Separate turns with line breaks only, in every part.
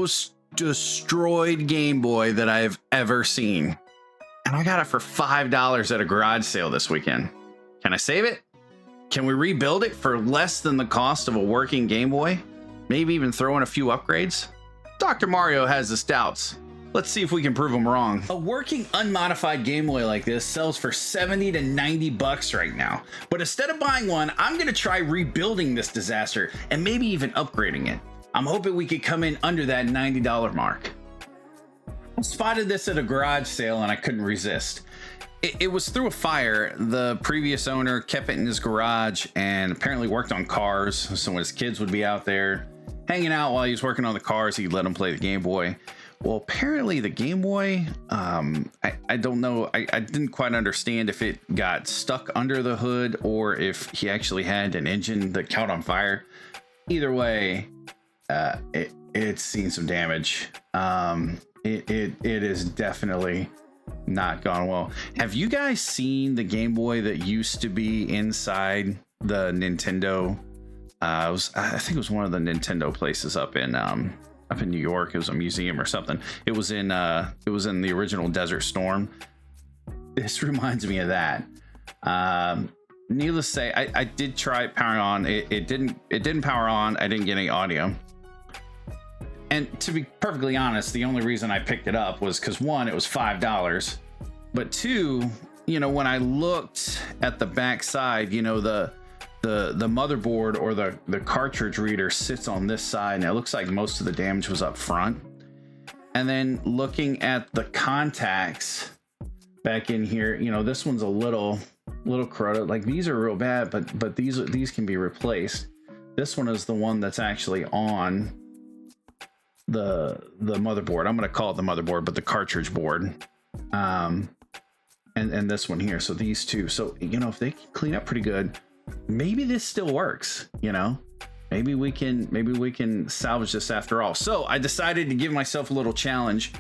most destroyed Game Boy that I've ever seen. And I got it for $5 at a garage sale this weekend. Can I save it? Can we rebuild it for less than the cost of a working Game Boy? Maybe even throw in a few upgrades? Dr. Mario has his doubts. Let's see if we can prove him wrong. A working unmodified Game Boy like this sells for 70 to 90 bucks right now. But instead of buying one, I'm gonna try rebuilding this disaster and maybe even upgrading it. I'm hoping we could come in under that $90 mark. I spotted this at a garage sale and I couldn't resist. It was through a fire. The previous owner kept it in his garage and apparently worked on cars. So when his kids would be out there hanging out while he was working on the cars, he'd let them play the Game Boy. Well, apparently the Game Boy, I don't know. I didn't quite understand if it got stuck under the hood or if he actually had an engine that caught on fire. Either way, it's seen some damage. It is definitely not gone well. Have you guys seen the Game Boy that used to be inside the Nintendo? I think it was one of the Nintendo places up in New York. It was a museum or something. It was in the original Desert Storm. This reminds me of that. Needless to say, I did try it powering on. It didn't power on. I didn't get any audio. And to be perfectly honest, the only reason I picked it up was because one, it was $5, but two, when I looked at the back side, the motherboard or the cartridge reader sits on this side, and it looks like most of the damage was up front. And then looking at the contacts back in here, this one's a little corroded. Like these are real bad, but these can be replaced. This one is the one that's actually on the motherboard. I'm going to call it the motherboard, but the cartridge board. And this one here. So these two. So, if they clean up pretty good, maybe this still works, maybe we can salvage this after all. So I decided to give myself a little challenge.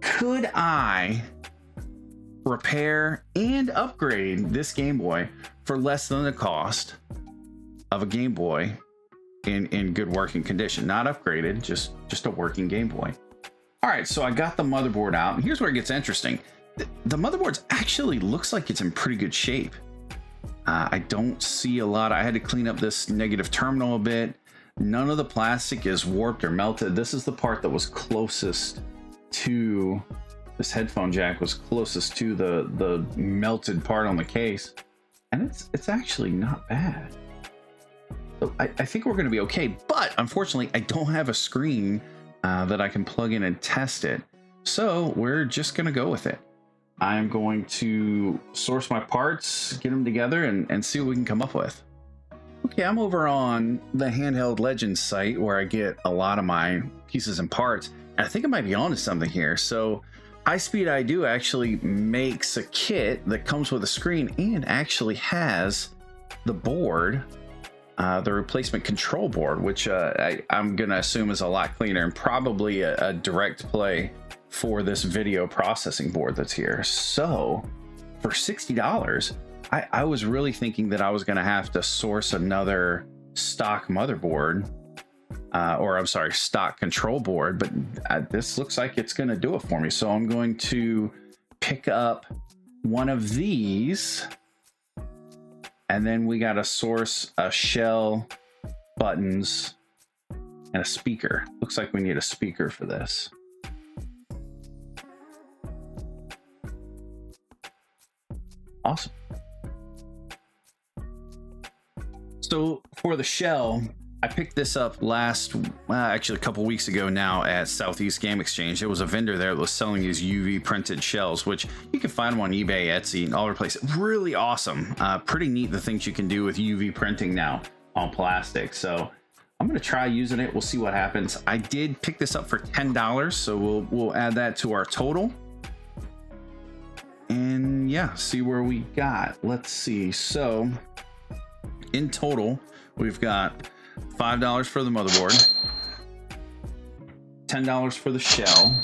Could I repair and upgrade this Game Boy for less than the cost of a Game Boy in good working condition? Not upgraded, just a working Game Boy. All right, so I got the motherboard out, and here's where it gets interesting. The motherboard actually looks like it's in pretty good shape. I don't see a lot. I had to clean up this negative terminal a bit. None of the plastic is warped or melted. This is the part that was closest to this headphone jack, was closest to the melted part on the case, and it's actually not bad. So I think we're going to be okay, but unfortunately I don't have a screen that I can plug in and test it. So we're just going to go with it. I'm going to source my parts, get them together, and see what we can come up with. Okay, I'm over on the Handheld Legends site where I get a lot of my pieces and parts. And I think I might be onto something here. So iSpeed I Do actually makes a kit that comes with a screen and actually has the board, the replacement control board, which I'm going to assume is a lot cleaner and probably a direct play for this video processing board that's here. So for $60, I was really thinking that I was going to have to source another stock motherboard, or I'm sorry, stock control board, but this looks like it's going to do it for me. So I'm going to pick up one of these, and then we got to source a shell, buttons, and a speaker. Looks like we need a speaker for this. Awesome. So for the shell, I picked this up actually a couple weeks ago now at Southeast Game Exchange. There was a vendor there that was selling these UV printed shells, which you can find them on eBay, Etsy, and all over the place. Really awesome. Pretty neat the things you can do with UV printing now on plastic. So I'm going to try using it. We'll see what happens. I did pick this up for $10, so we'll add that to our total. And yeah, see where we got. Let's see. So in total, we've got $5 for the motherboard, $10 for the shell,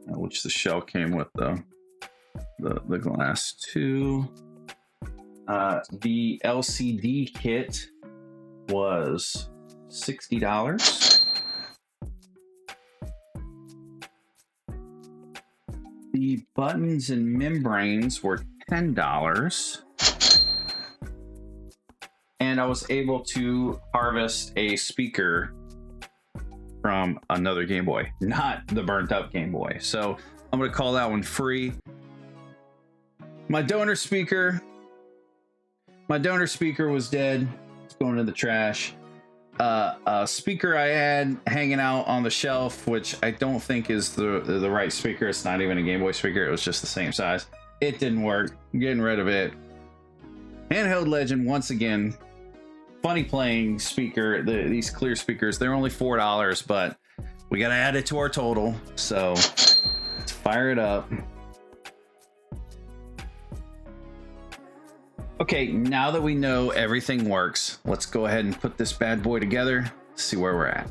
which the shell came with the glass too. The LCD kit was $60. The buttons and membranes were $10. And I was able to harvest a speaker from another Game Boy, not the burnt up Game Boy. So I'm going to call that one free. My donor speaker was dead. It's going in the trash. A speaker I had hanging out on the shelf, which I don't think is the right speaker. It's not even a Game Boy speaker. It was just the same size. It didn't work. I'm getting rid of it. Handheld Legend, once again, FunnyPlaying speaker. These clear speakers, they're only $4, but we got to add it to our total. So let's fire it up. Okay, now that we know everything works, let's go ahead and put this bad boy together, see where we're at.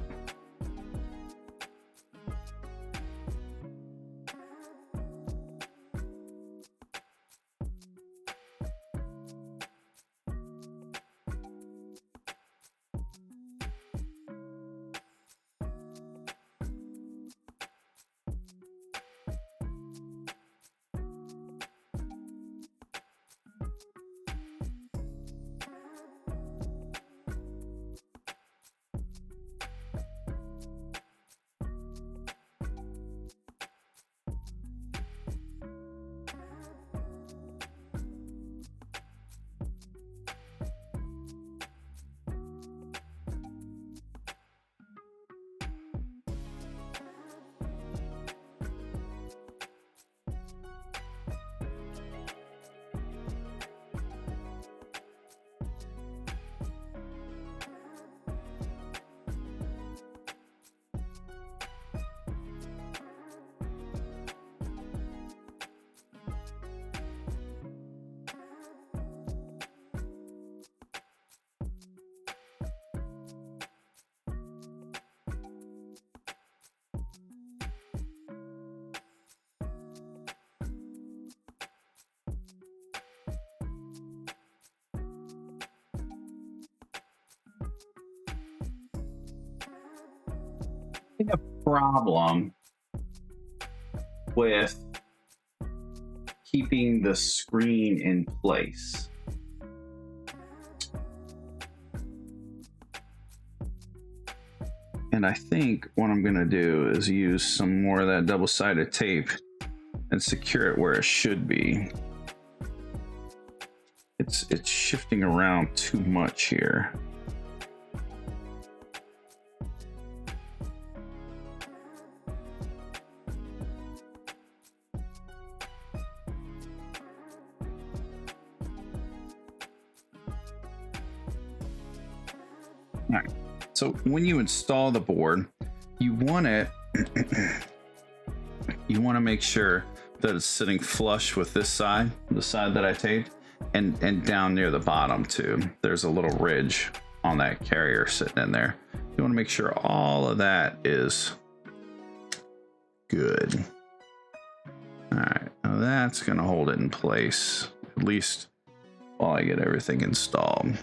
A problem with keeping the screen in place. And I think what I'm gonna do is use some more of that double-sided tape and secure it where it should be. It's shifting around too much here. All right, so when you install the board, you want it, you want to make sure that it's sitting flush with this side, the side that I taped, and down near the bottom too. There's a little ridge on that carrier sitting in there. You want to make sure all of that is good. All right, now that's going to hold it in place, at least while I get everything installed.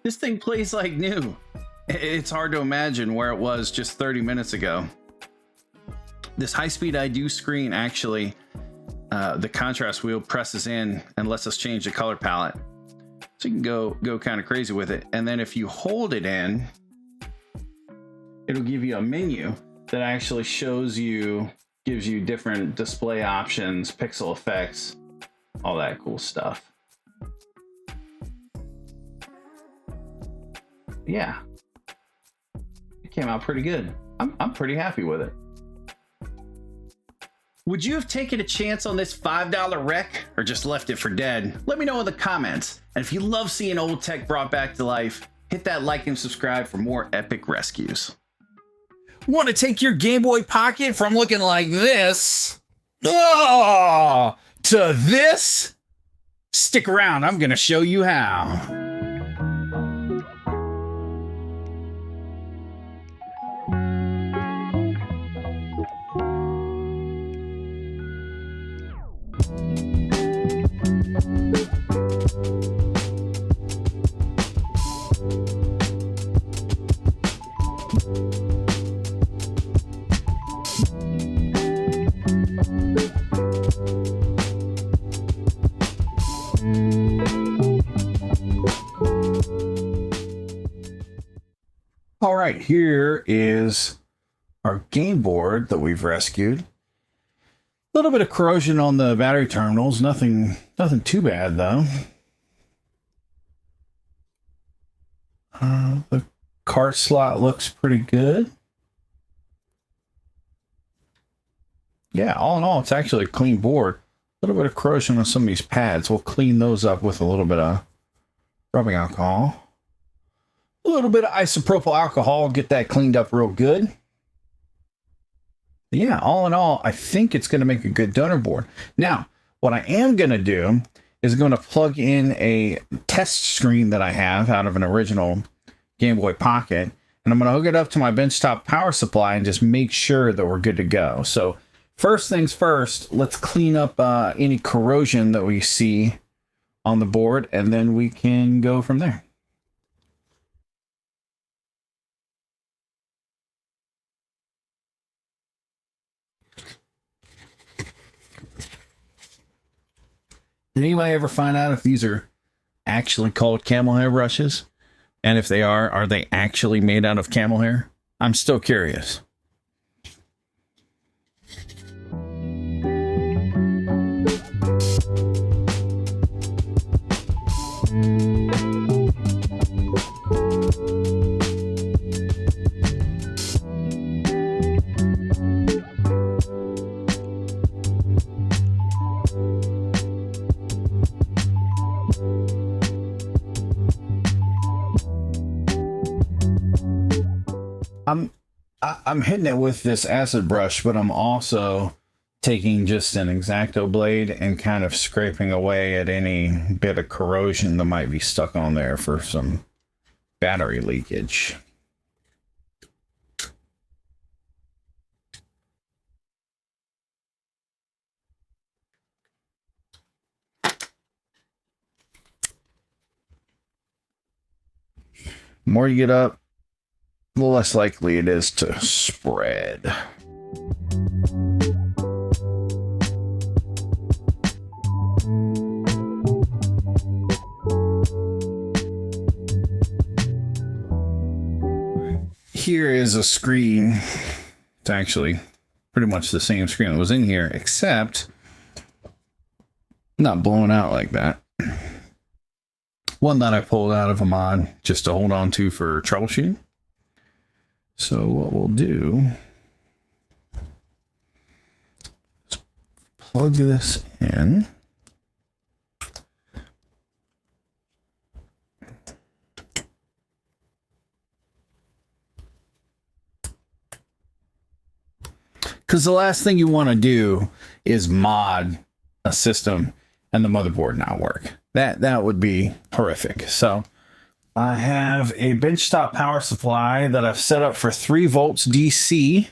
This thing plays like new. It's hard to imagine where it was just 30 minutes ago. This high-speed I/Do screen actually, the contrast wheel presses in and lets us change the color palette. So you can go kind of crazy with it. And then if you hold it in, it'll give you a menu that actually shows you, gives you different display options, pixel effects, all that cool stuff. Yeah, it came out pretty good. I'm pretty happy with it. Would you have taken a chance on this $5 wreck or just left it for dead? Let me know in the comments. And if you love seeing old tech brought back to life, hit that like and subscribe for more epic rescues.
Want to take your Game Boy Pocket from looking like this to this? Stick around, I'm going to show you how. All right, here is our game board that we've rescued. A little bit of corrosion on the battery terminals, nothing too bad though. The cart slot looks pretty good. Yeah, all in all, it's actually a clean board. A little bit of corrosion on some of these pads. We'll clean those up with a little bit of rubbing alcohol. A little bit of isopropyl alcohol, get that cleaned up real good. Yeah, all in all, I think it's going to make a good donor board. Now, what I am going to do is going to plug in a test screen that I have out of an original Game Boy Pocket, and I'm going to hook it up to my benchtop power supply and just make sure that we're good to go. So first things first, let's clean up any corrosion that we see on the board, and then we can go from there. Did anybody ever find out if these are actually called camel hair brushes? And if they are they actually made out of camel hair? I'm still curious. I'm hitting it with this acid brush, but I'm also taking just an X-Acto blade and kind of scraping away at any bit of corrosion that might be stuck on there for some battery leakage. The more you get up, the less likely it is to spread. Here is a screen. It's actually pretty much the same screen that was in here, except not blown out like that. One that I pulled out of a mod just to hold on to for troubleshooting. So what we'll do is plug this in. Because the last thing you want to do is mod a system and the motherboard not work. That would be horrific. So I have a benchtop power supply that I've set up for 3 volts DC.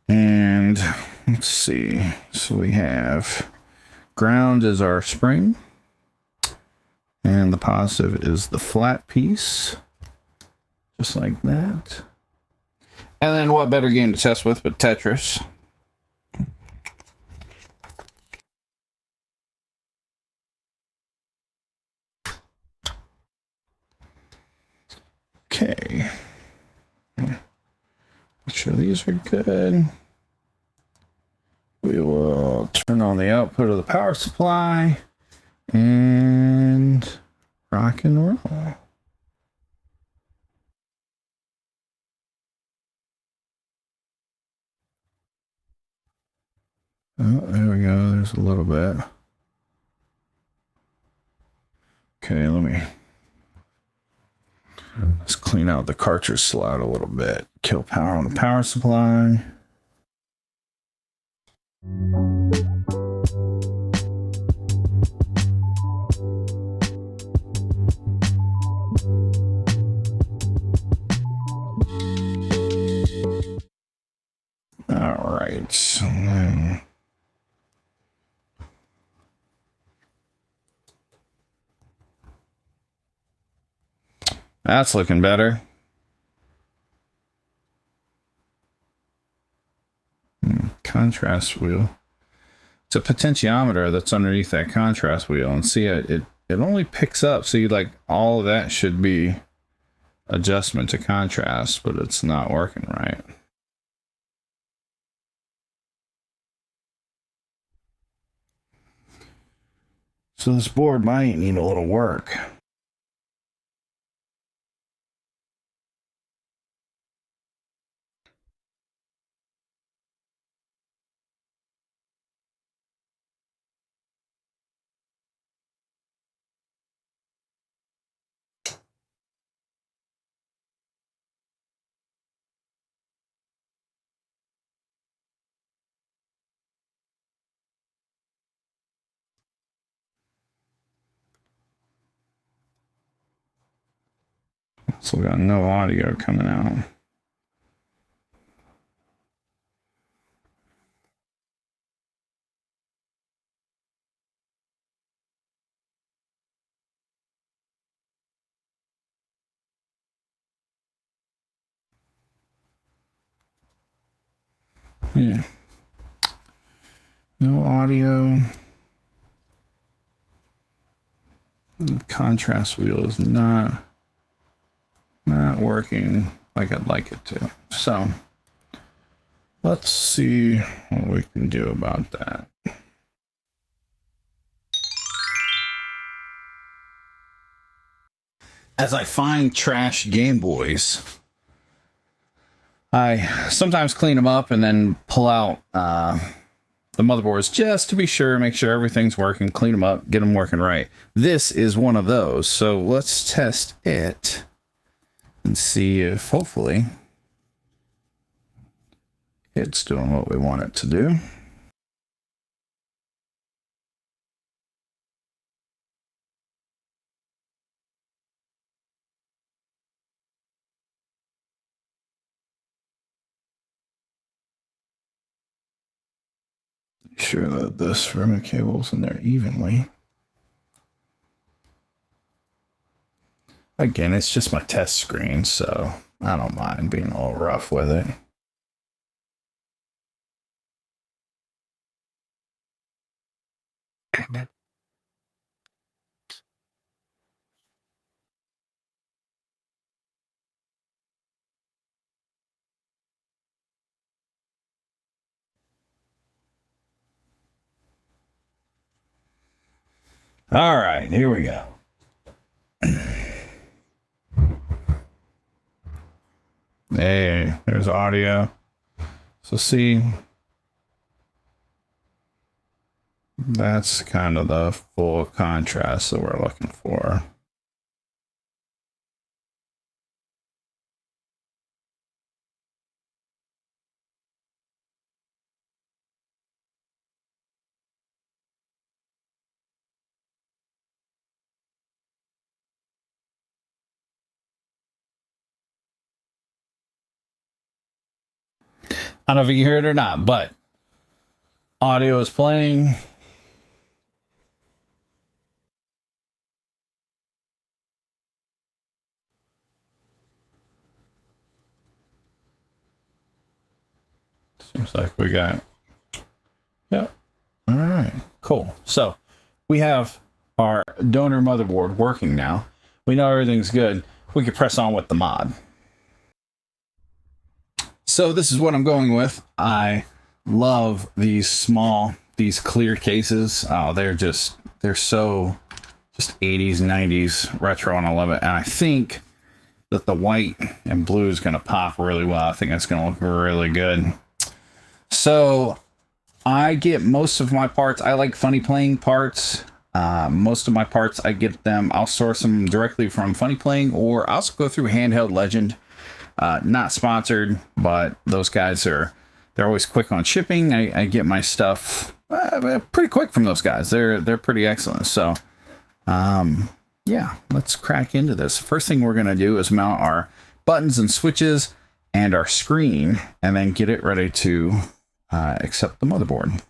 And let's see. So we have ground is our spring. And the positive is the flat piece. Just like that. And then what better game to test with but Tetris. Okay. Make sure these are good. We will turn on the output of the power supply and rock and roll. Oh, there we go. There's a little bit. Okay, let's clean out the cartridge slot a little bit. Kill power on the power supply. All right, so then that's looking better. Contrast wheel. It's a potentiometer that's underneath that contrast wheel, and see it it only picks up, so you like all of that should be adjustment to contrast, but it's not working right. So this board might need a little work. So we got no audio coming out. Yeah. No audio. The contrast wheel is not working like I'd like it to. So let's see what we can do about that. As I find trash Game Boys, I sometimes clean them up and then pull out the motherboards just to be sure, make sure everything's working, clean them up, get them working right. This is one of those. So let's test it and see if hopefully it's doing what we want it to do. Make sure that this ribbon cable's in there evenly. Again, it's just my test screen, so I don't mind being a little rough with it. All right, here we go. Hey, there's audio. So see, that's kind of the full contrast that we're looking for. I don't know if you hear it or not, but audio is playing. Seems like we got. Yep. All right. Cool. So we have our donor motherboard working now. We know everything's good. We can press on with the mod. So this is what I'm going with. I love these clear cases. Oh, they're so just 80s, 90s retro, and I love it. And I think that the white and blue is going to pop really well. I think that's going to look really good. So I get most of my parts. I like FunnyPlaying parts. Most of my parts, I'll source them directly from FunnyPlaying, or I'll also go through Handheld Legend. Not sponsored, but those guys they're always quick on shipping. I get my stuff pretty quick from those guys. They're pretty excellent. So, yeah, let's crack into this. First thing we're gonna do is mount our buttons and switches and our screen, and then get it ready to accept the motherboard.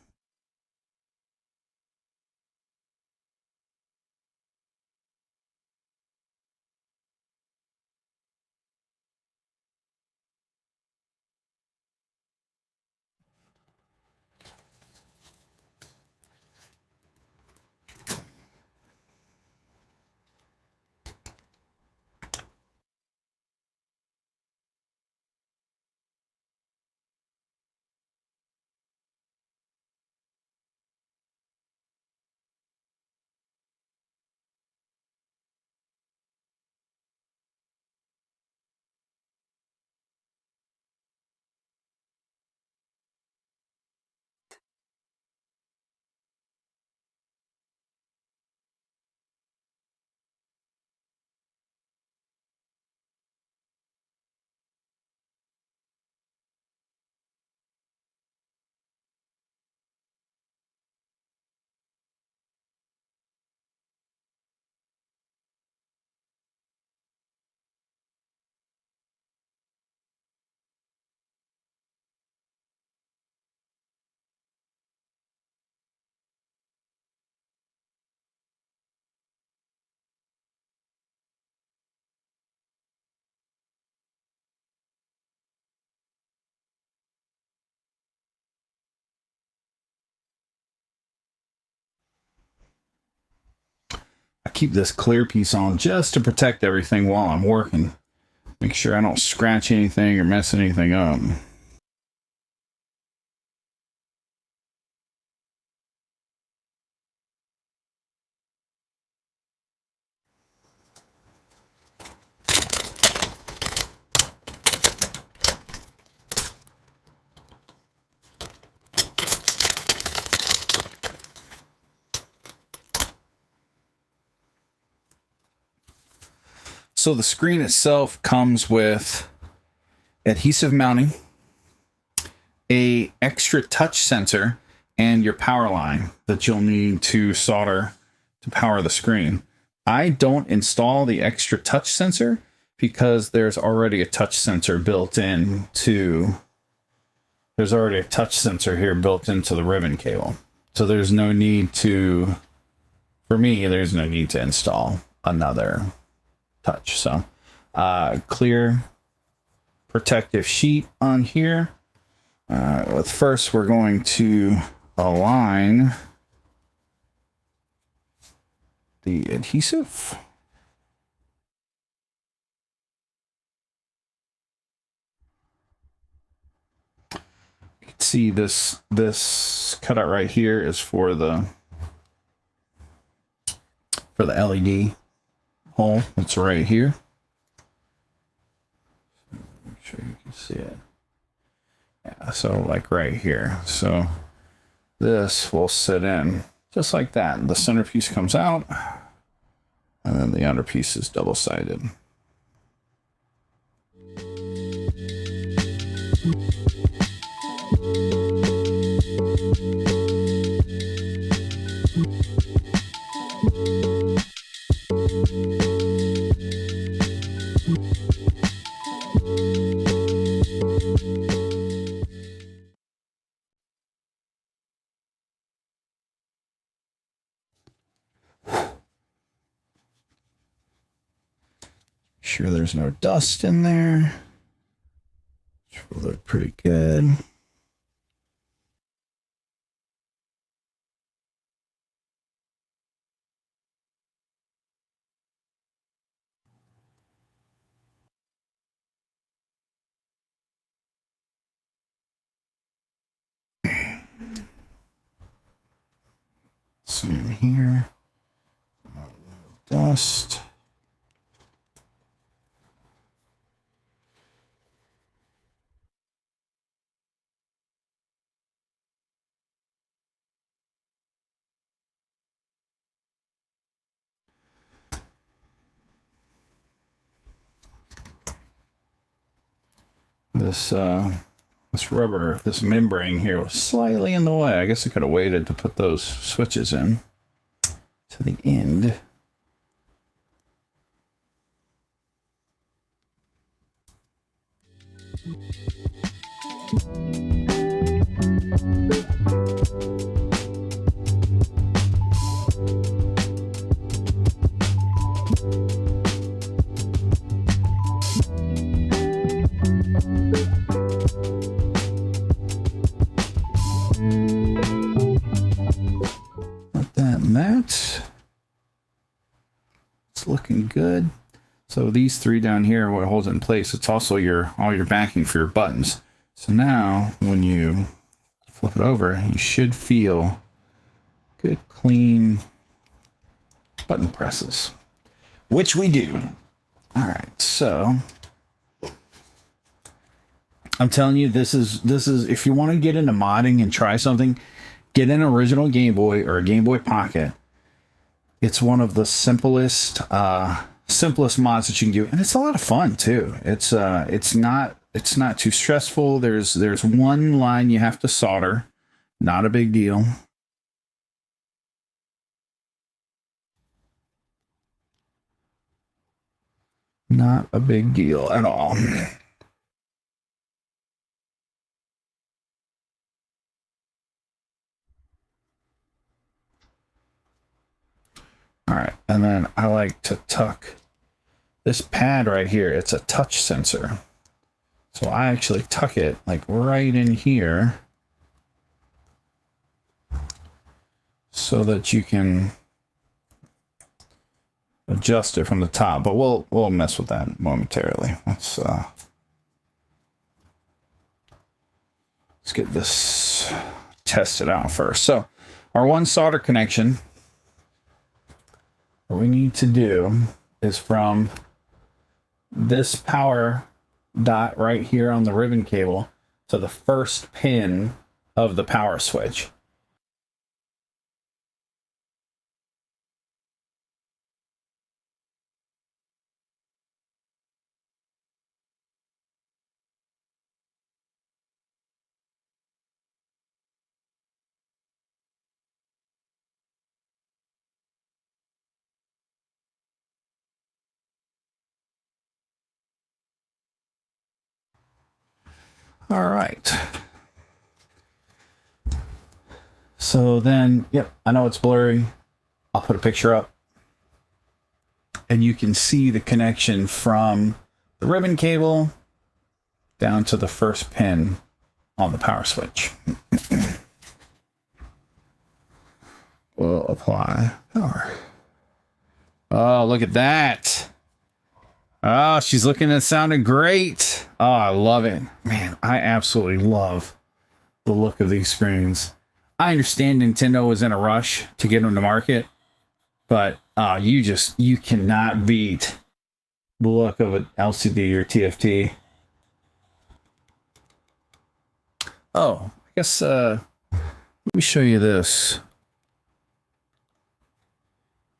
keep this clear piece on just to protect everything while I'm working. Make sure I don't scratch anything or mess anything up. So the screen itself comes with adhesive mounting, a extra touch sensor, and your power line that you'll need to solder to power the screen. I don't install the extra touch sensor because there's already a touch sensor built in to, there's already a touch sensor here built into the ribbon cable. So there's no need to, for me, there's no need to install another touch. So clear protective sheet on here. With first we're going to align the adhesive. You can see this cutout right here is for the LED hole. It's right here. Make sure you can see it. Yeah, so like right here. So this will sit in just like that. The centerpiece comes out, and then the outer piece is double-sided. Sure there's no dust in there. Which will look pretty good. See in here. Dust. This rubber, this membrane here was slightly in the way. I guess I could have waited to put those switches in to the end. That it's looking good. So these three down here are what holds it in place. It's also all your backing for your buttons. So now when you flip it over, you should feel good, clean button presses, which we do. All right, so I'm telling you, this is if you want to get into modding and try something, get an original Game Boy or a Game Boy Pocket. It's one of the simplest mods that you can do, and it's a lot of fun too. It's not too stressful. There's one line you have to solder, not a big deal. Not a big deal at all. All right, and then I like to tuck this pad right here. It's a touch sensor. So I actually tuck it like right in here so that you can adjust it from the top, but we'll mess with that momentarily. Let's get this tested out first. So our one solder connection, what we need to do is from this power dot right here on the ribbon cable to the first pin of the power switch. All right. So then, yep, I know it's blurry. I'll put a picture up. And you can see the connection from the ribbon cable down to the first pin on the power switch. We'll apply power. Oh, look at that. Oh, she's looking and sounding great. Oh, I love it. Man, I absolutely love the look of these screens. I understand Nintendo was in a rush to get them to market, but you cannot beat the look of an LCD or TFT. Oh, I guess let me show you this.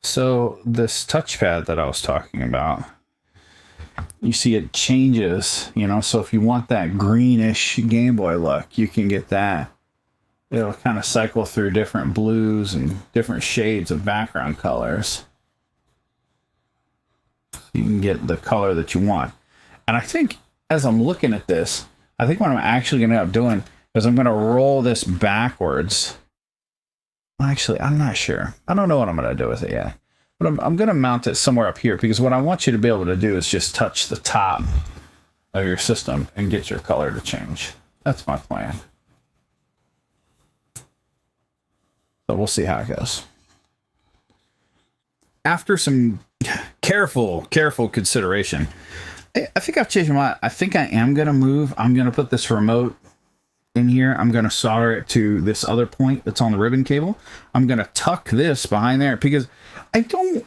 So this touchpad that I was talking about, you see it changes, you know, so if you want that greenish Game Boy look, you can get that. It'll kind of cycle through different blues and different shades of background colors. You can get the color that you want. And I think as I'm looking at this, I think what I'm actually going to end up doing is I'm going to roll this backwards. Actually, I'm not sure. I don't know what I'm going to do with it yet. But I'm going to mount it somewhere up here, because what I want you to be able to do is just touch the top of your system and get your color to change. That's my plan. So we'll see how it goes. After some careful consideration, I think I've changed my mind. I think I am going to move. I'm going to put this remote in here. I'm going to solder it to this other point that's on the ribbon cable. I'm going to tuck this behind there, because I don't,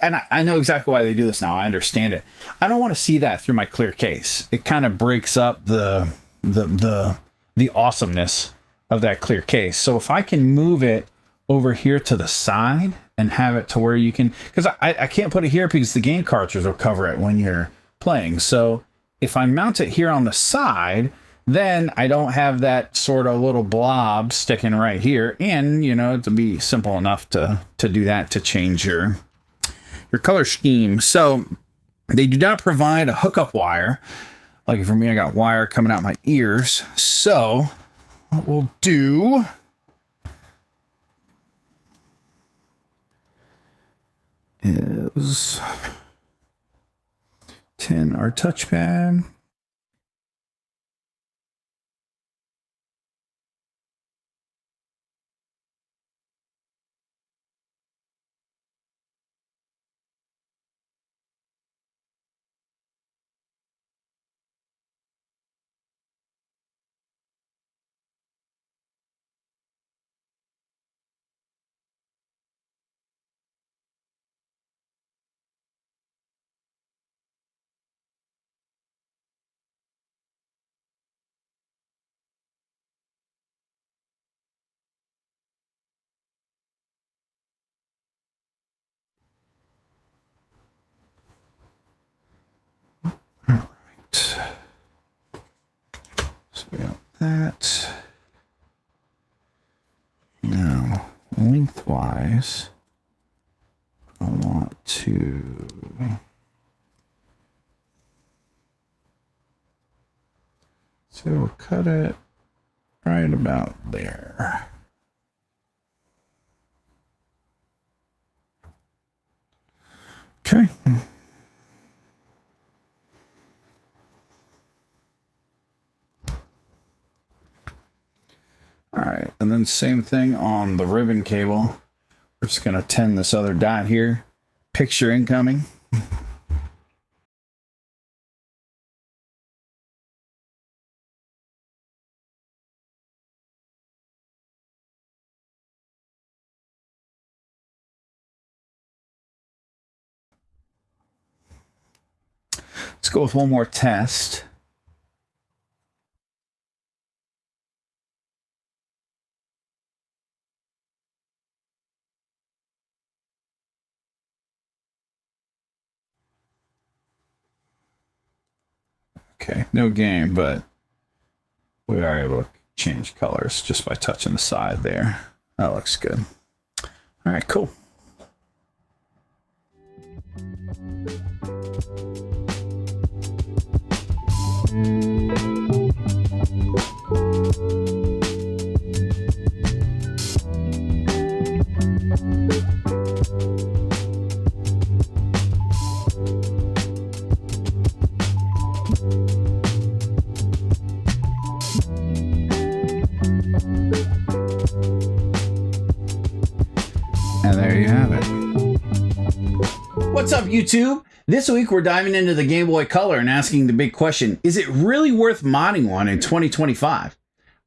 and I know exactly why they do this now. I understand it. I don't want to see that through my clear case. It kind of breaks up the awesomeness of that clear case. So if I can move it over here to the side and have it to where you can, because I can't put it here because the game cartridge will cover it when you're playing. So if I mount it here on the side, then I don't have that sort of little blob sticking right here. And, you know, it'll be simple enough to do that, to change your color scheme. So they do not provide a hookup wire. Like for me, I got wire coming out my ears. So what we'll do is 10 our touchpad. So we got that. Now, lengthwise, I want to so we'll cut it right about there. Okay. All right, and then same thing on the ribbon cable. We're just going to tend this other dot here Picture incoming. Let's go with one more test. Okay, no game, but we are able to change colors just by touching the side there. That looks good. All right, cool. And there you have it.
What's up, YouTube? This week we're diving into the Game Boy Color and asking the big question, is it really worth modding one in 2025?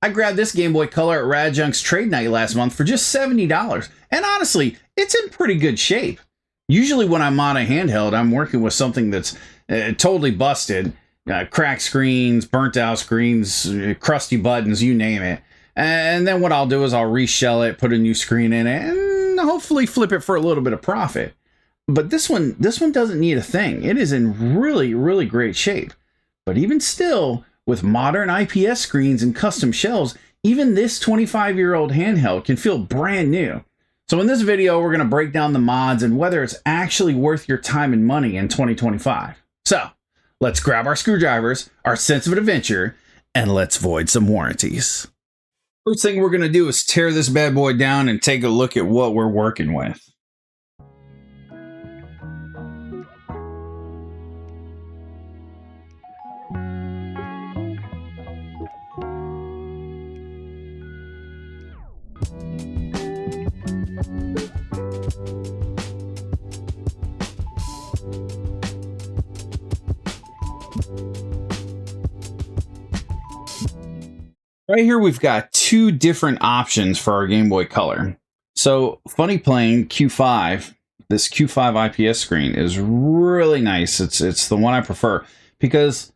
I grabbed this Game Boy Color at Rad Junk's trade night last month for just $70, and honestly, it's in pretty good shape. Usually when I mod a handheld, I'm working with something that's totally busted, cracked screens, burnt out screens, crusty buttons, you name it. And then what I'll do is I'll reshell it, put a new screen in it, and hopefully flip it for a little bit of profit. But this one doesn't need a thing. It is in really, really great shape. But even still, with modern IPS screens and custom shells, even this 25-year-old handheld can feel brand new. So in this video, we're going to break down the mods and whether it's actually worth your time and money in 2025. So let's grab our screwdrivers, our sense of adventure, and let's void some warranties. First thing we're going to do is tear this bad boy down and take a look at what we're working with. Right here, we've got two different options for our Game Boy Color. So FunnyPlaying Q5, this Q5 IPS screen is really nice. It's the one I prefer because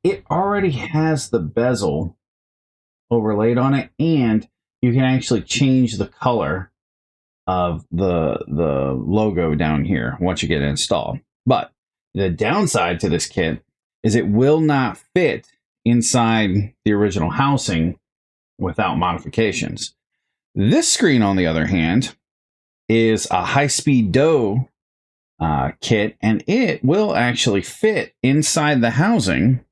it already has the bezel overlaid on it, and you can actually change the color of the logo down here once you get it installed. But the downside to this kit is it will not fit inside the original housing without modifications. This screen, on the other hand, is a high-speed DOE kit, and it will actually fit inside the housing,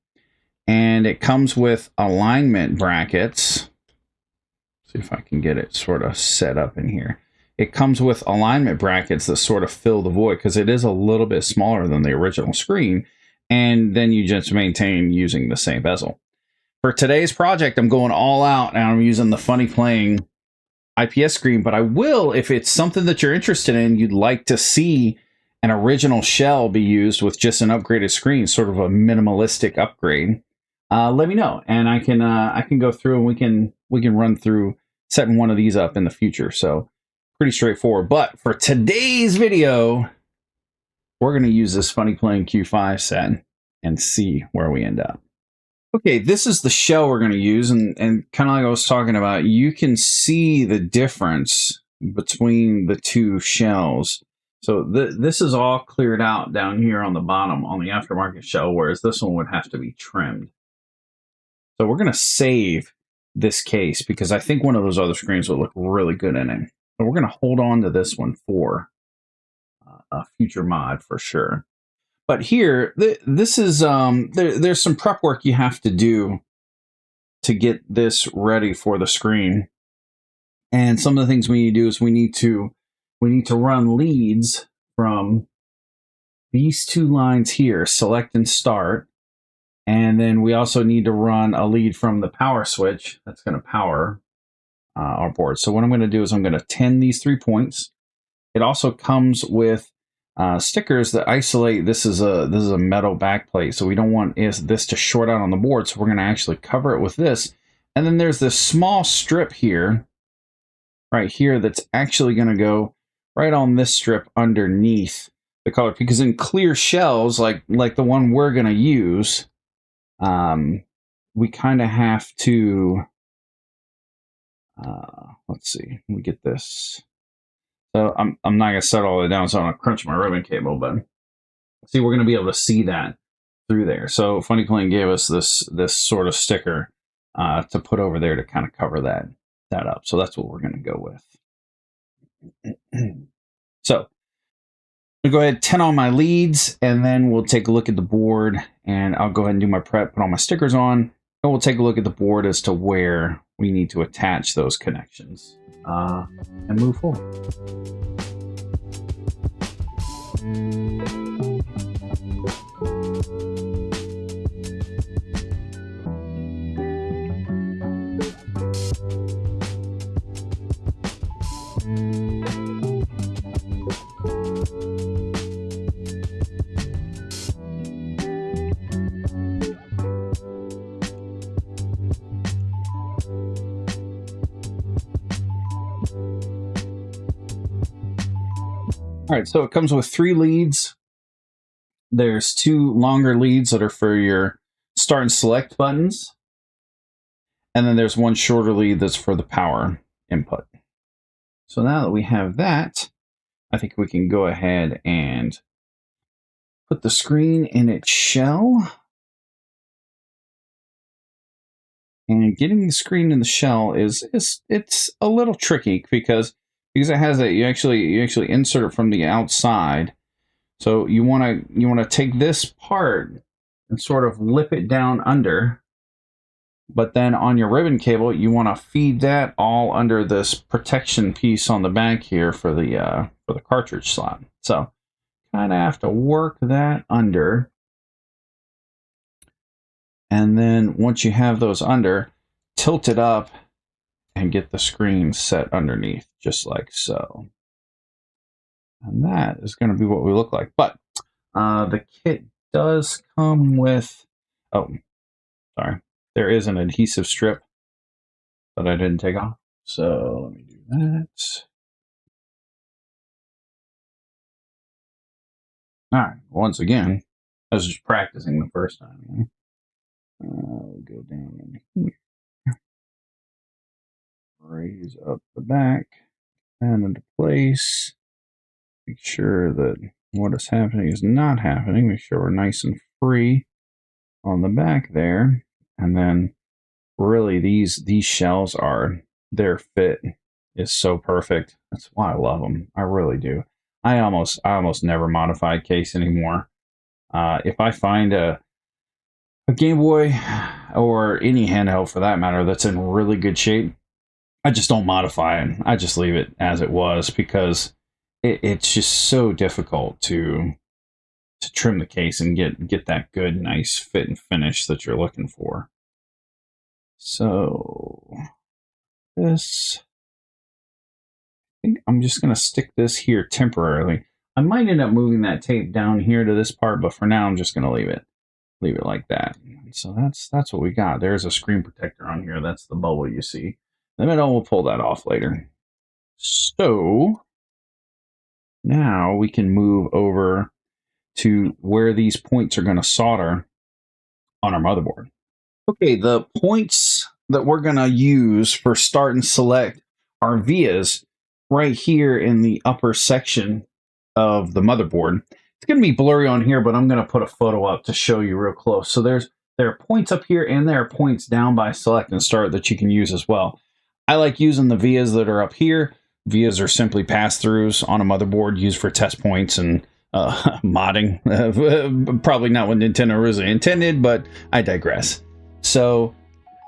and it comes with alignment brackets. See if I can get it sort of set up in here. It comes with alignment brackets that sort of fill the void because it is a little bit smaller than the original screen, and then you just maintain using the same bezel. For today's project, I'm going all out, and I'm using the FunnyPlaying IPS screen, but I will, if it's something that you're interested in, you'd like to see an original shell be used with just an upgraded screen, sort of a minimalistic upgrade, let me know, and I can go through and we can run through setting one of these up in the future. So pretty straightforward. But for today's video, we're going to use this FunnyPlaying Q5 set and see where we end up. Okay, this is the shell we're going to use, and kind of like I was talking about, you can see the difference between the two shells. So this is all cleared out down here on the bottom on the aftermarket shell, whereas this one would have to be trimmed. So we're going to save this case because I think one of those other screens will look really good in it. So we're going to hold on to this one for a future mod for sure. But here, this is there's some prep work you have to do to get this ready for the screen. And some of the things we need to do is we need to run leads from these two lines here, select and start. And then we also need to run a lead from the power switch that's going to power our board. So what I'm going to do is I'm going to 10 these 3 points. It also comes with
stickers that isolate. This is a metal backplate, so we don't want this to short out on the board. So we're going to actually cover it with this. And then there's this small strip here, right here, that's actually going to go right on this strip underneath the color, because in clear shells like the one we're going to use, we kind of have to, let's see, we get this. So I'm not going to set all the way down, so I'm going to crunch my ribbon cable, but see, we're going to be able to see that through there. So FunnyPlaying gave us this sort of sticker to put over there to kind of cover that up. So that's what we're going to go with. So I'm going to go ahead and tin on my leads, and then we'll take a look at the board, and I'll go ahead and do my prep, put all my stickers on, and we'll take a look at the board as to where we need to attach those connections and move forward. All right, so it comes with 3 leads. There's 2 longer leads that are for your start and select buttons. And then there's 1 shorter lead that's for the power input. So now that we have that, I think we can go ahead and put the screen in its shell. And getting the screen in the shell it's a little tricky because it has that you actually insert it from the outside. So you want to take this part and sort of lip it down under, but then on your ribbon cable you want to feed that all under this protection piece on the back here for the cartridge slot. So kind of have to work that under, and then once you have those under, tilt it up and get the screen set underneath, just like so. And that is going to be what we look like. But the kit does come with, oh, sorry, there is an adhesive strip that I didn't take off. So let me do that. All right, once again, I was just practicing the first time. We'll go down in here. Raise up the back and into place. Make sure that what is happening is not happening. Make sure we're nice and free on the back there. And then really these shells their fit is so perfect. That's why I love them. I really do. I almost never modify a case anymore. If I find a Game Boy or any handheld for that matter that's in really good shape, I just don't modify it. I just leave it as it was because it's just so difficult to trim the case and get that good, nice fit and finish that you're looking for. So this, I think I'm just going to stick this here temporarily. I might end up moving that tape down here to this part, but for now I'm just going to leave it like that. So that's what we got. There's a screen protector on here. That's the bubble you see. In the middle, we'll pull that off later. So now we can move over to where these points are going to solder on our motherboard. Okay, the points that we're going to use for start and select are vias right here in the upper section of the motherboard. It's going to be blurry on here, but I'm going to put a photo up to show you real close. So there are points up here and there are points down by select and start that you can use as well. I like using the vias that are up here. Vias are simply pass-throughs on a motherboard used for test points and modding. Probably not what Nintendo originally intended, but I digress. So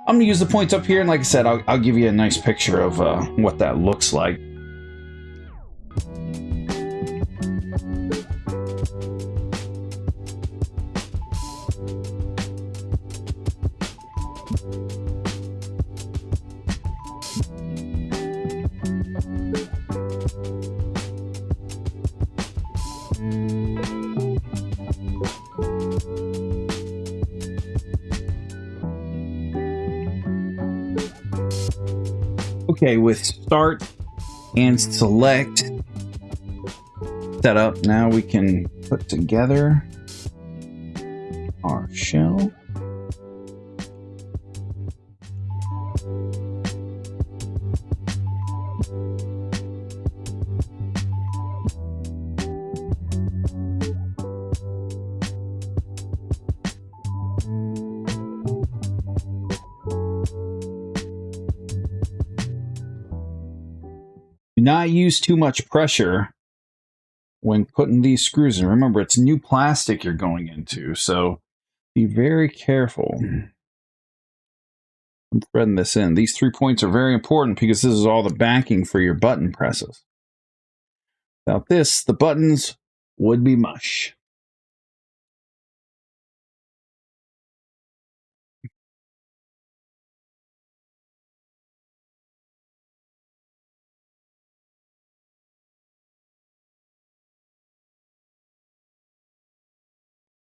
I'm going to use the points up here, and like I said, I'll give you a nice picture of what that looks like. Okay, with start and select set up, now we can put together our shell. Do not use too much pressure when putting these screws in. Remember, it's new plastic you're going into, so be very careful. I'm threading this in. These 3 points are very important because this is all the backing for your button presses. Without this, the buttons would be mush.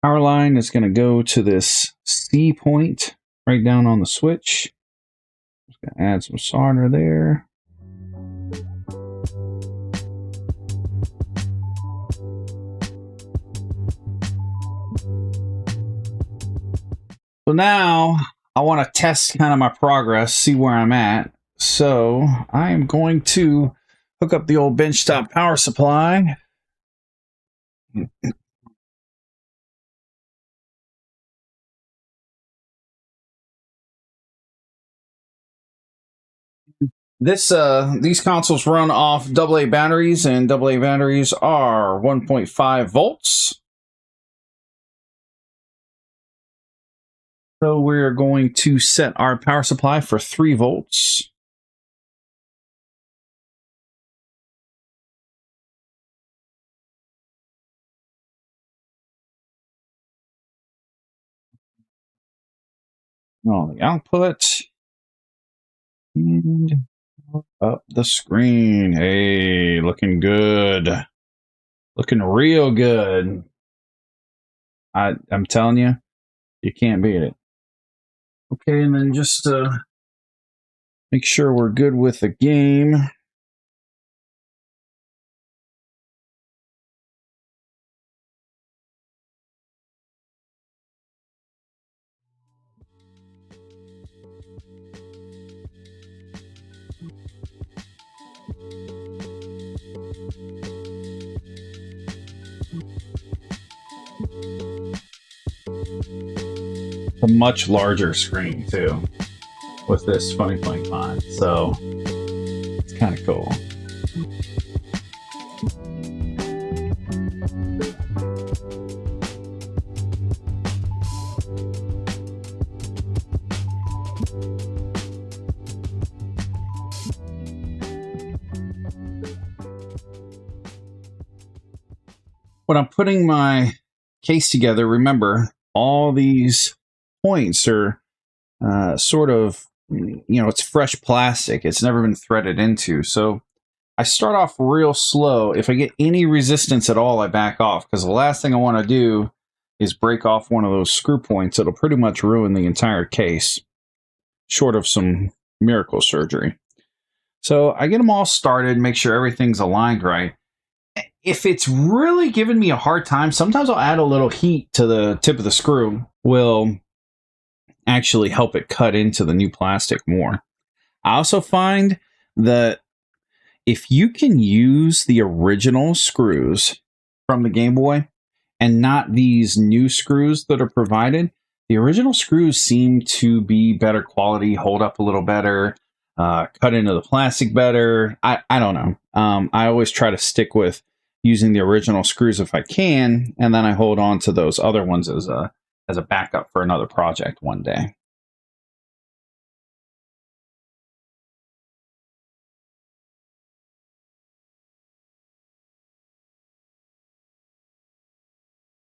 Power line is going to go to this C point right down on the switch. Just going to add some solder there. So now I want to test kind of my progress, see where I'm at. So I am going to hook up the old benchtop power supply. These consoles run off AA batteries, and AA batteries are 1.5 volts. So we're going to set our power supply for 3 volts. On the output. And up the screen. Hey, looking good. Looking real good. I'm telling you, you can't beat it. Okay, and then just make sure we're good with the game. A much larger screen too with this FunnyPlaying Mod, so it's kind of cool. When I'm putting my case together, remember all these points are sort of, it's fresh plastic. It's never been threaded into. So I start off real slow. If I get any resistance at all, I back off, because the last thing I want to do is break off one of those screw points. It'll pretty much ruin the entire case, short of some miracle surgery. So I get them all started, make sure everything's aligned right. If it's really giving me a hard time, sometimes I'll add a little heat to the tip of the screw. Will actually help it cut into the new plastic more. I also find that if you can use the original screws from the Game Boy and not these new screws that are provided, the original screws seem to be better quality, hold up a little better, cut into the plastic better. I don't know. I always try to stick with using the original screws if I can, and then I hold on to those other ones as a backup for another project one day.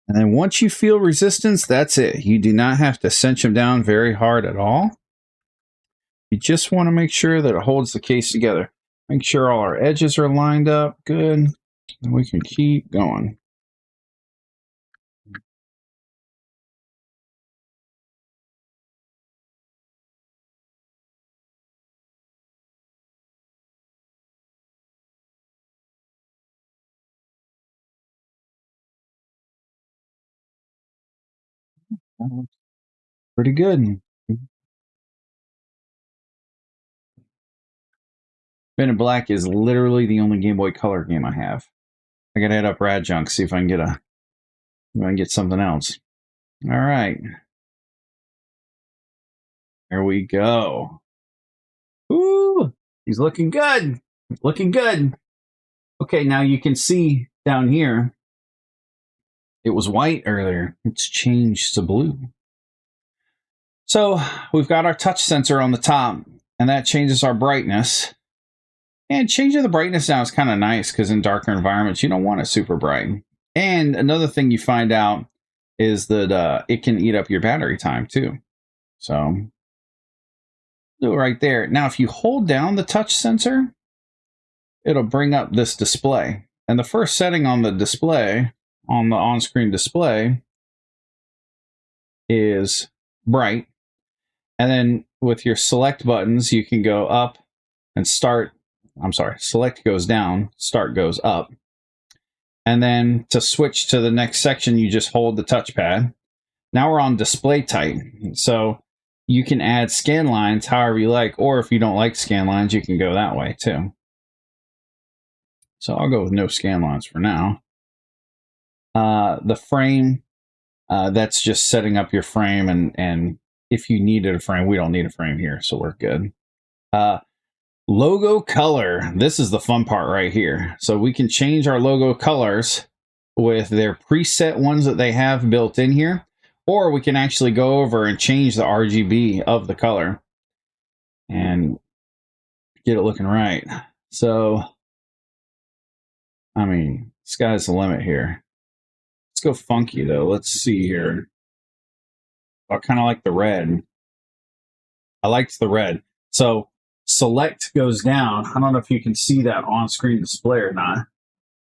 And then once you feel resistance, that's it. You do not have to cinch them down very hard at all. You just want to make sure that it holds the case together. Make sure all our edges are lined up good, and we can keep going. Pretty good. Men in Black is literally the only Game Boy Color game I have. I gotta head up Rad Junk, see if I can get something else. All right. There we go. Ooh, he's looking good. Looking good. Okay, now you can see down here, it was white earlier. It's changed to blue. So we've got our touch sensor on the top, and that changes our brightness. And changing the brightness now is kind of nice because in darker environments, you don't want it super bright. And another thing you find out is that it can eat up your battery time too. So do it right there. Now, if you hold down the touch sensor, it'll bring up this display. And the first setting on the display, on the on-screen display, is bright. And then with your select buttons, you can go up and start. I'm sorry, select goes down, start goes up. And then to switch to the next section, you just hold the touchpad. Now we're on display type. So you can add scan lines however you like, or if you don't like scan lines, you can go that way too. So I'll go with no scan lines for now. The frame, that's just setting up your frame, and if you needed a frame, we don't need a frame here, so we're good. Logo color. This is the fun part right here. So we can change our logo colors with their preset ones that they have built in here, or we can actually go over and change the RGB of the color and get it looking right. So, I mean, sky's the limit here. Let's go funky though. Let's see here. I kind of like the red. I liked the red. So select goes down. I don't know if you can see that on-screen display or not,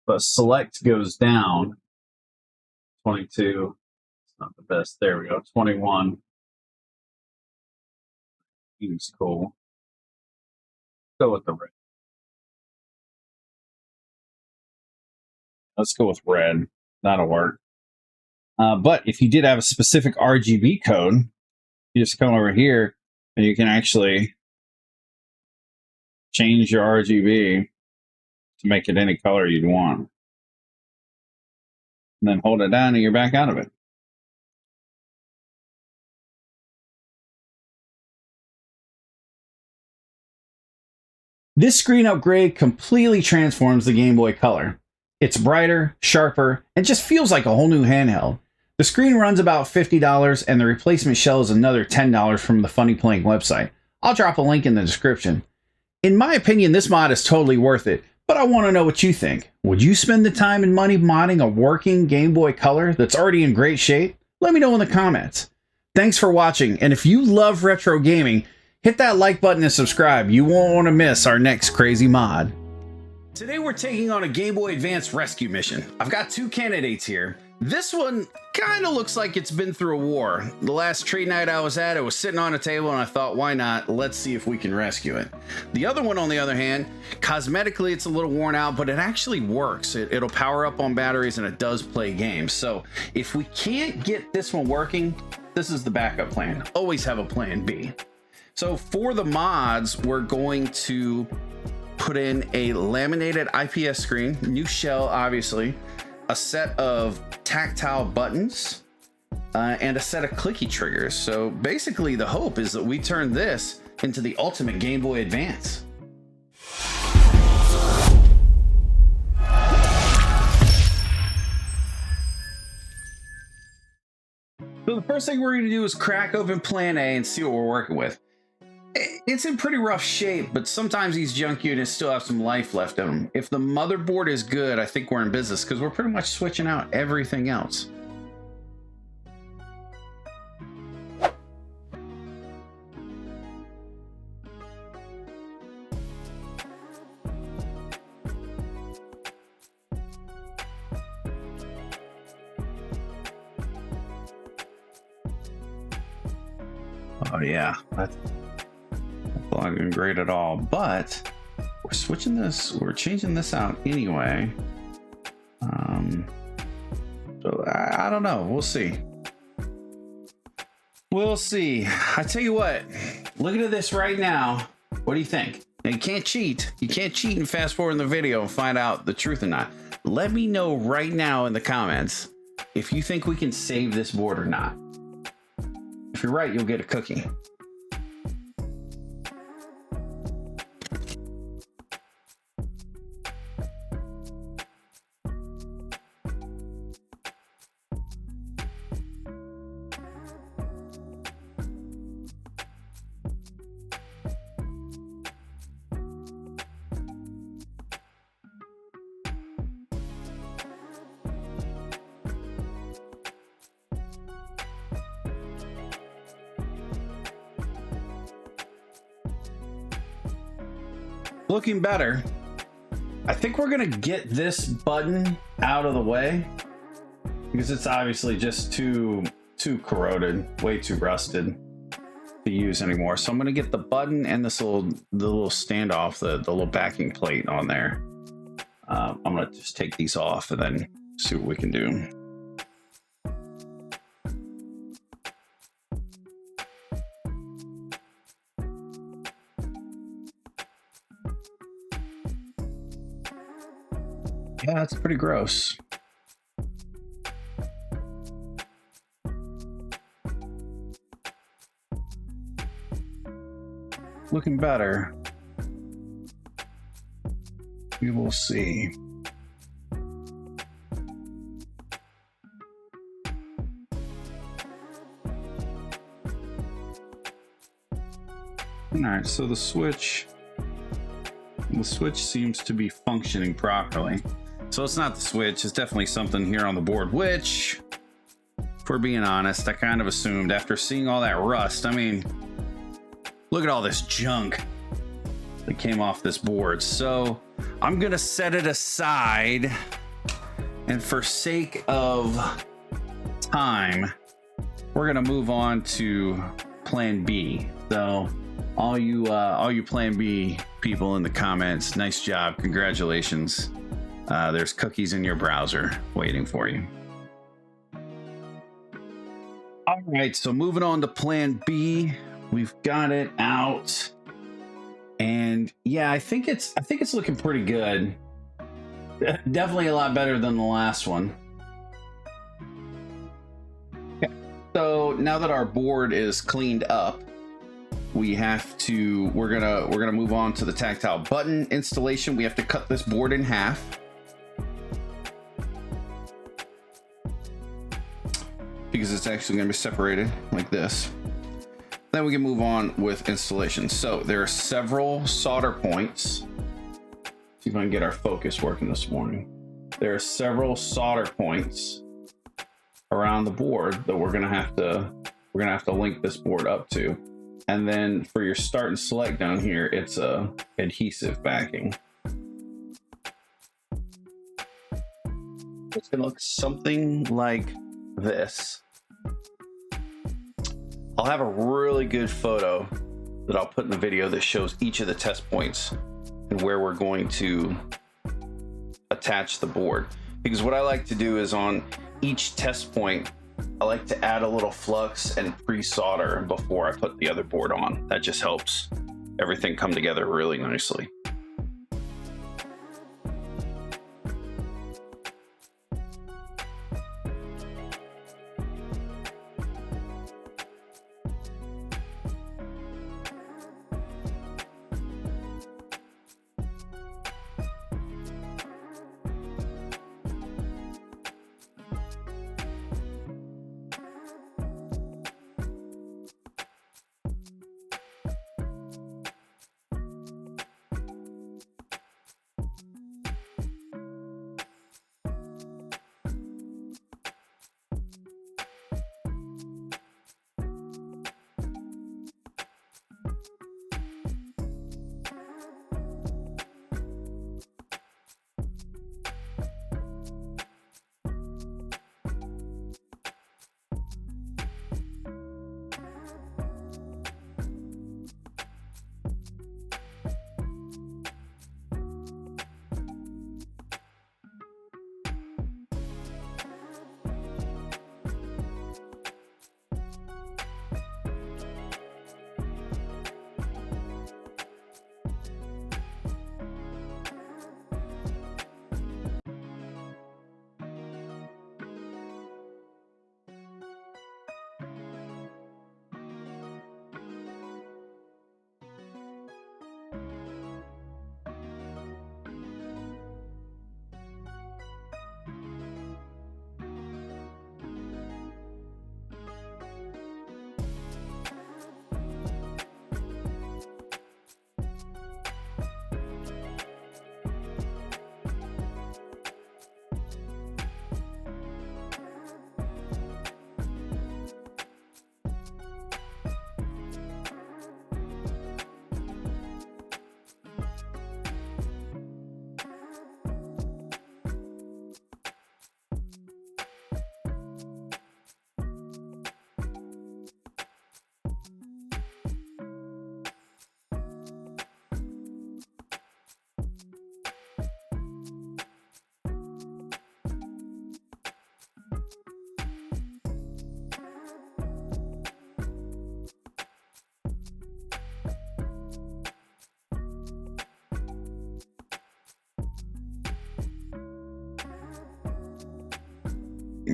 but select goes down. 22. It's not the best. There we go. 21. Seems cool. Go with the red. Let's go with red. That'll work. But if you did have a specific RGB code, you just come over here and you can actually change your RGB to make it any color you'd want. And then hold it down and you're back out of it. This screen upgrade completely transforms the Game Boy Color. It's brighter, sharper, and just feels like a whole new handheld. The screen runs about $50, and the replacement shell is another $10 from the FunnyPlaying website. I'll drop a link in the description. In my opinion, this mod is totally worth it, but I want to know what you think. Would you spend the time and money modding a working Game Boy Color that's already in great shape? Let me know in the comments. Thanks for watching, and if you love retro gaming, hit that like button and subscribe. You won't want to miss our next crazy mod. Today we're taking on a Game Boy Advance rescue mission. I've got two candidates here. This one kind of looks like it's been through a war. The last trade night I was at, it was sitting on a table and I thought, why not? Let's see if we can rescue it. The other one, on the other hand, cosmetically it's a little worn out, but it actually works. It'll power up on batteries and it does play games. So if we can't get this one working, this is the backup plan. Always have a plan B. So for the mods, we're going to put in a laminated IPS screen, new shell obviously, a set of tactile buttons, and a set of clicky triggers. So basically the hope is that we turn this into the ultimate Game Boy Advance. So the first thing we're going to do is crack open Plan A and see what we're working with. It's in pretty rough shape, but sometimes these junk units still have some life left in them. If the motherboard is good, I think we're in business because we're pretty much switching out everything else. Oh yeah, that's not even great at all, but we're switching this, we're changing this out anyway. So I don't know, we'll see.
We'll see. I tell you what, looking at this right now, what do you think? Now, you can't cheat. You can't cheat and fast forward in the video and find out the truth or not. Let me know right now in the comments if you think we can save this board or not. If you're right, you'll get a cookie. Looking better. I think we're gonna get this button out of the way because it's obviously just too corroded, way too rusted to use anymore. So I'm gonna get the button and this the little standoff, the little backing plate on there. I'm gonna just take these off and then see what we can do. Yeah, that's pretty gross. Looking better. We will see. All right, so the switch seems to be functioning properly. So it's not the switch, it's definitely something here on the board, which, if we're being honest, I kind of assumed after seeing all that rust. I mean, look at all this junk that came off this board. So I'm gonna set it aside, and for sake of time, we're gonna move on to plan B. So all you plan B people in the comments, nice job, congratulations. There's cookies in your browser waiting for you. All right, so moving on to plan B, we've got it out, and yeah, I think it's looking pretty good. Definitely a lot better than the last one. Okay. So now that our board is cleaned up, we're gonna move on to the tactile button installation. We have to cut this board in half because it's actually going to be separated like this. Then we can move on with installation. So there are several solder points. See if I can get our focus working this morning. There are several solder points around the board that we're gonna have to link this board up to. And then for your start and select down here, it's a adhesive backing. It's gonna look something like this. I'll have a really good photo that I'll put in the video that shows each of the test points and where we're going to attach the board. Because what I like to do is on each test point, I like to add a little flux and pre-solder before I put the other board on. That just helps everything come together really nicely.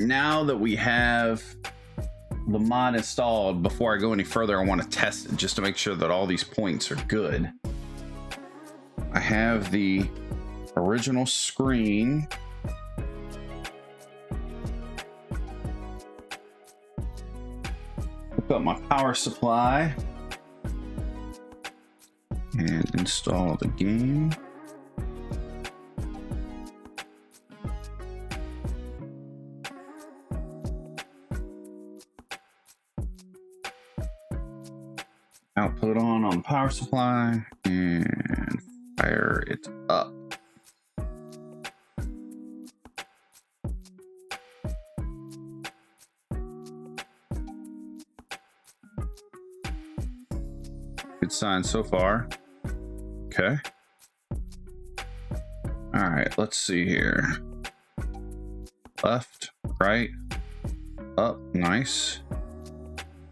now that we have the mod installed, before I go any further, I want to test it just to make sure that all these points are good. I have the original screen. Hook up my power supply and install the game. Output on power supply and fire it up. Good sign so far. Okay. All right, let's see here. Left, right, up, nice.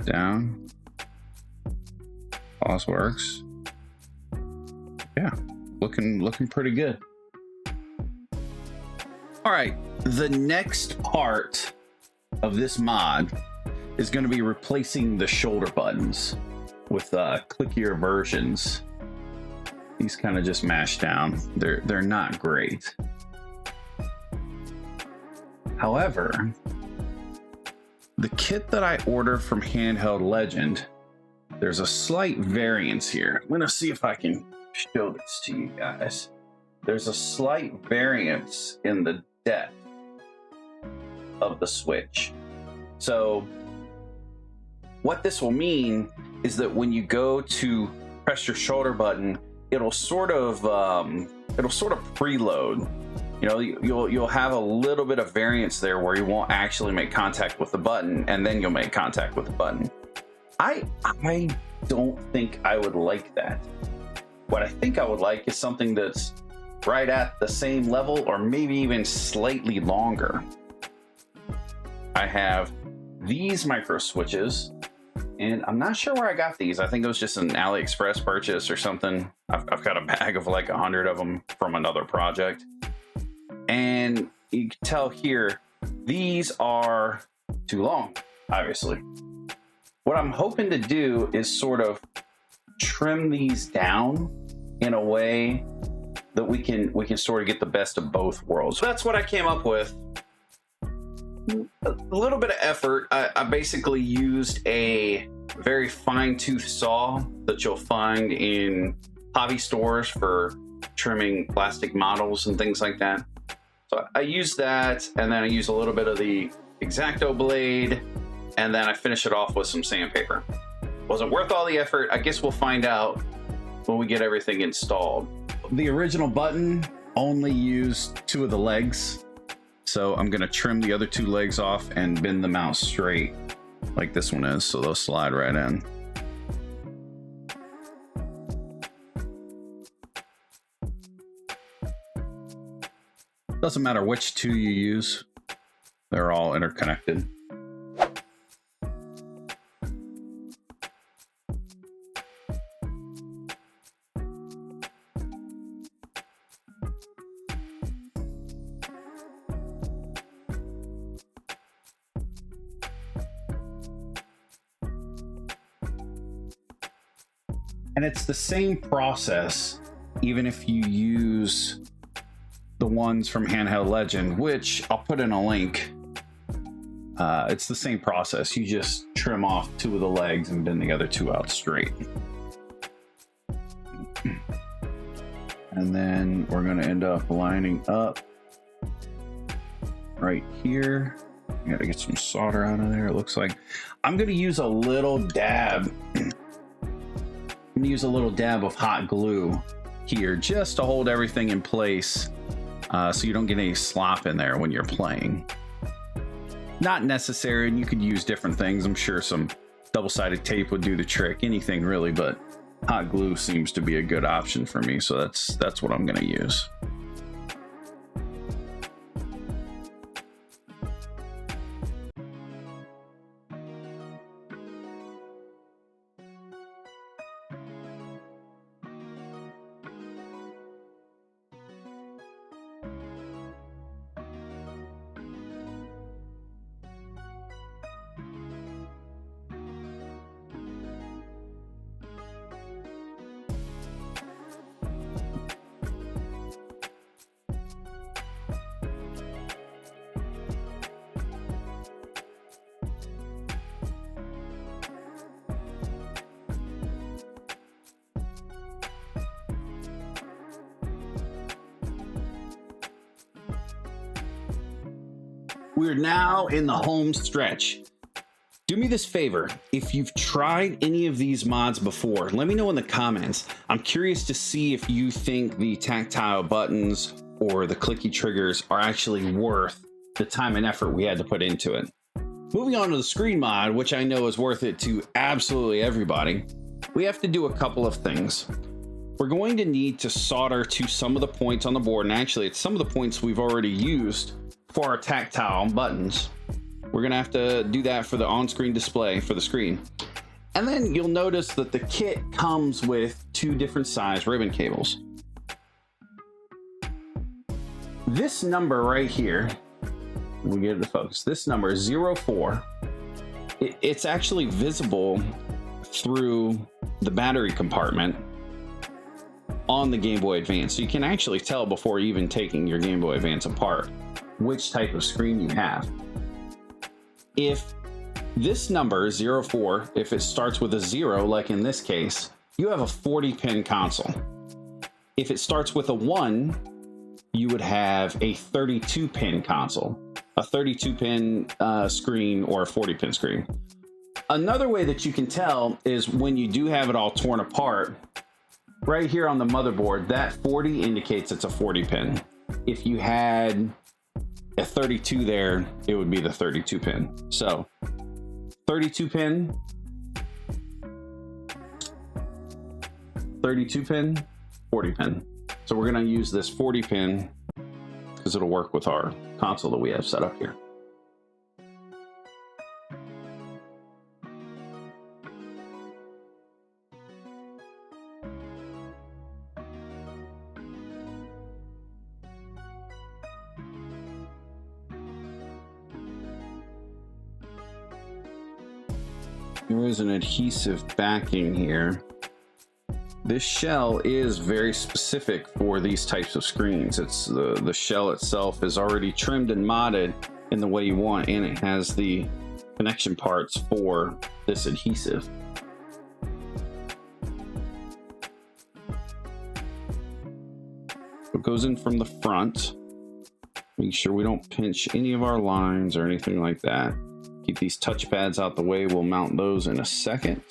Down. Pause works. Yeah, looking pretty good. All right, the next part of this mod is going to be replacing the shoulder buttons with clickier versions. These kind of just mash down. They're not great. However, the kit that I ordered from Handheld Legend, there's a slight variance here. I'm gonna see if I can show this to you guys. There's a slight variance in the depth of the switch. So what this will mean is that when you go to press your shoulder button, it'll sort of preload. You know, you'll have a little bit of variance there where you won't actually make contact with the button, and then you'll make contact with the button. I don't think I would like that. What I think I would like is something that's right at the same level or maybe even slightly longer. I have these micro switches, and I'm not sure where I got these. I think it was just an AliExpress purchase or something. I've got a bag of like 100 of them from another project. And you can tell here, these are too long, obviously. What I'm hoping to do is sort of trim these down in a way that we can sort of get the best of both worlds. So that's what I came up with. A little bit of effort. I basically used a very fine-tooth saw that you'll find in hobby stores for trimming plastic models and things like that. So I used that, and then I used a little bit of the X-Acto blade, and then I finish it off with some sandpaper. Was it worth all the effort? I guess we'll find out when we get everything installed. The original button only used 2 of the legs, so I'm gonna trim the other 2 legs off and bend them out straight like this one is, so they'll slide right in. Doesn't matter which 2 you use, they're all interconnected. And it's the same process, even if you use the ones from Handheld Legend, which I'll put in a link. It's the same process. You just trim off 2 of the legs and bend the other 2 out straight. And then we're going to end up lining up right here. I got to get some solder out of there, it looks like. I'm going to use a little dab. I'm gonna use a little dab of hot glue here just to hold everything in place, so you don't get any slop in there when you're playing. Not necessary, and you could use different things. I'm sure some double-sided tape would do the trick, anything really, but hot glue seems to be a good option for me, so that's what I'm gonna use. We're now in the home stretch. Do me this favor, if you've tried any of these mods before, let me know in the comments. I'm curious to see if you think the tactile buttons or the clicky triggers are actually worth the time and effort we had to put into it. Moving on to the screen mod, which I know is worth it to absolutely everybody, we have to do a couple of things. We're going to need to solder to some of the points on the board, and actually it's some of the points we've already used for our tactile buttons. We're gonna have to do that for the on-screen display for the screen. And then you'll notice that the kit comes with 2 different size ribbon cables. This number right here, we'll get it to focus. This number is 04. It's actually visible through the battery compartment on the Game Boy Advance. So you can actually tell before even taking your Game Boy Advance apart which type of screen you have. If this number, 04, if it starts with a 0, like in this case, you have a 40-pin console. If it starts with a 1, you would have a 32-pin console, a 32-pin screen or a 40-pin screen. Another way that you can tell is when you do have it all torn apart, right here on the motherboard, that 40 indicates it's a 40-pin. If you had a 32 there, it would be the 32 pin. So 32 pin, 32 pin, 40 pin. So we're going to use this 40 pin because it'll work with our console that we have set up here. There is an adhesive backing here. This shell is very specific for these types of screens. It's the shell itself is already trimmed and modded in the way you want, and it has the connection parts for this adhesive. It goes in from the front. Make sure we don't pinch any of our lines or anything like that. Keep these touch pads out the way. We'll mount those in a second.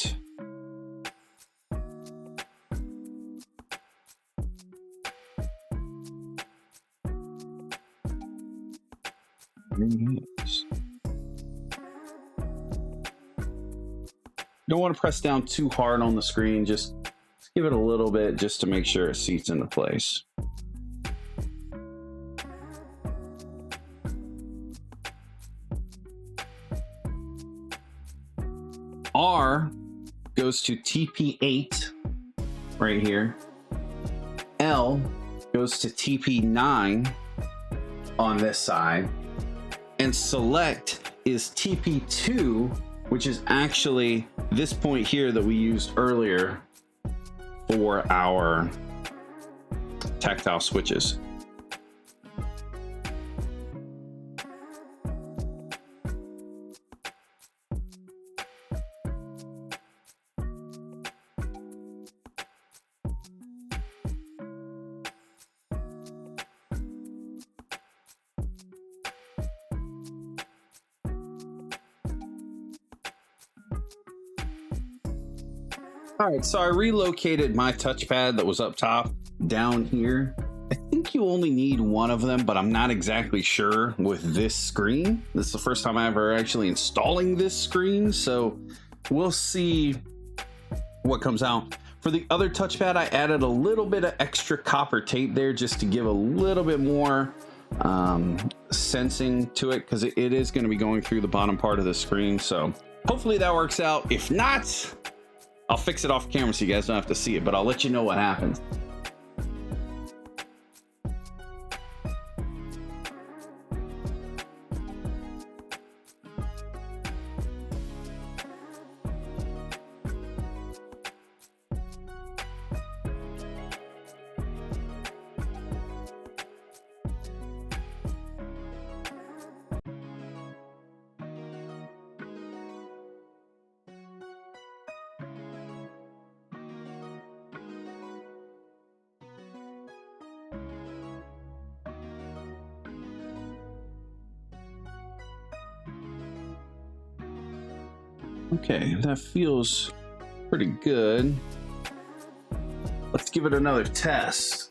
There it is. Don't want to press down too hard on the screen. Just give it a little bit just to make sure it seats into place. R goes to TP8 right here. L goes to TP9 on this side. And select is TP2, which is actually this point here that we used earlier for our tactile switches. All right, so I relocated my touchpad that was up top down here. I think you only need one of them, but I'm not exactly sure with this screen. This is the first time I ever actually installing this screen, so we'll see what comes out. For the other touchpad, I added a little bit of extra copper tape there just to give a little bit more sensing to it, because it is going to be going through the bottom part of the screen. So hopefully that works out. If not, I'll fix it off camera so you guys don't have to see it, but I'll let you know what happens. Okay, that feels pretty good. Let's give it another test.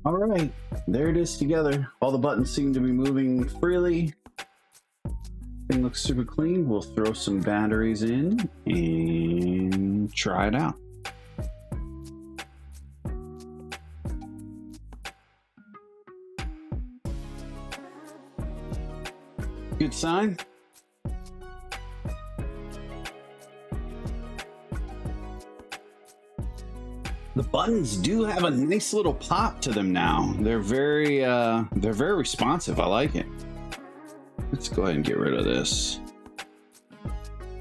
All right, there it is together. All the buttons seem to be moving freely. Thing looks super clean. We'll throw some batteries in and try it out. Good sign. The buttons do have a nice little pop to them now. They're very responsive. I like it. Let's go ahead and get rid of this.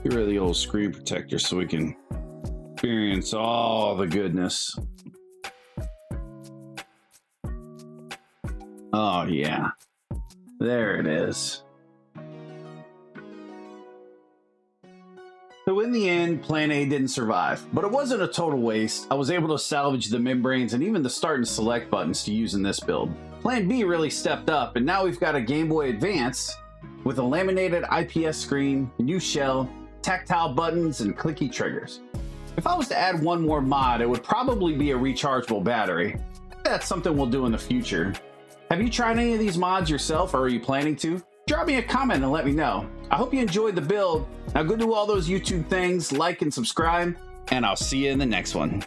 Get rid of the old screen protector so we can experience all the goodness. Oh yeah, there it is. So in the end, Plan A didn't survive, but it wasn't a total waste. I was able to salvage the membranes and even the start and select buttons to use in this build. Plan B really stepped up, and now we've got a Game Boy Advance with a laminated IPS screen, new shell, tactile buttons, and clicky triggers. If I was to add one more mod, it would probably be a rechargeable battery. That's something we'll do in the future. Have you tried any of these mods yourself, or are you planning to? Drop me a comment and let me know. I hope you enjoyed the build. Now go do all those YouTube things, like and subscribe, and I'll see you in the next one.